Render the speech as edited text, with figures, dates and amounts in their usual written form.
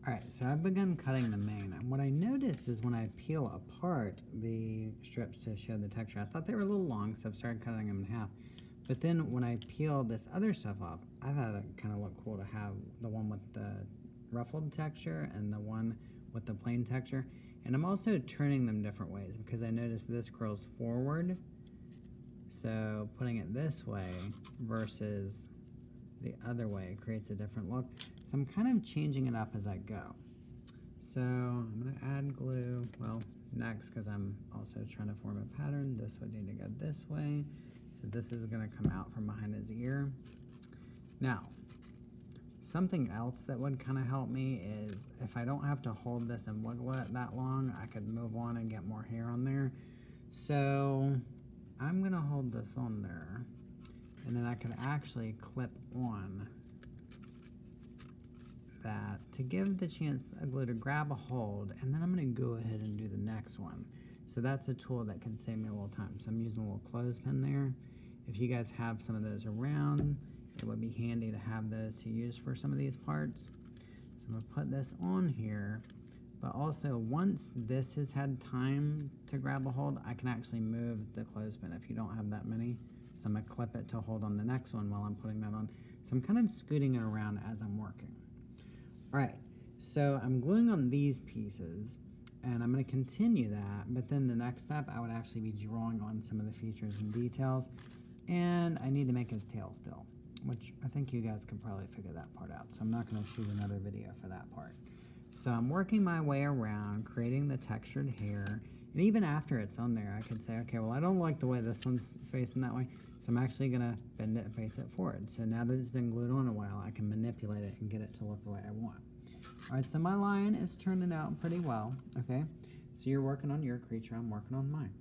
Alright, so I've begun cutting the mane, and what I noticed is when I peel apart the strips to show the texture, I thought they were a little long, so I've started cutting them in half. But then when I peel this other stuff off, I thought it kind of looked cool to have the one with the ruffled texture and the one with the plain texture. And I'm also turning them different ways because I noticed this curls forward. So putting it this way versus the other way creates a different look. So I'm kind of changing it up as I go. So I'm gonna add glue, well, next, because I'm also trying to form a pattern. This would need to go this way. So this is gonna come out from behind his ear. Now, something else that would kind of help me is if I don't have to hold this and wiggle it that long, I could move on and get more hair on there. So I'm gonna hold this on there, and then I could actually clip on that to give the chance of glue to grab a hold, and then I'm going to go ahead and do the next one. So that's a tool that can save me a little time. So I'm using a little clothespin there. If you guys have some of those around, it would be handy to have those to use for some of these parts. So I'm going to put this on here, but also once this has had time to grab a hold, I can actually move the clothespin if you don't have that many. So I'm going to clip it to hold on the next one while I'm putting that on. So I'm kind of scooting it around as I'm working. All right, so I'm gluing on these pieces, and I'm going to continue that, but then the next step, I would actually be drawing on some of the features and details, and I need to make his tail still, which I think you guys can probably figure that part out, so I'm not going to shoot another video for that part. So I'm working my way around, creating the textured hair, and even after it's on there, I could say, okay, well, I don't like the way this one's facing that way, so I'm actually going to bend it and face it forward. So now that it's been glued on a while, I can manipulate it and get it to look the way I want. All right, so my line is turning out pretty well, okay? So you're working on your creature, I'm working on mine.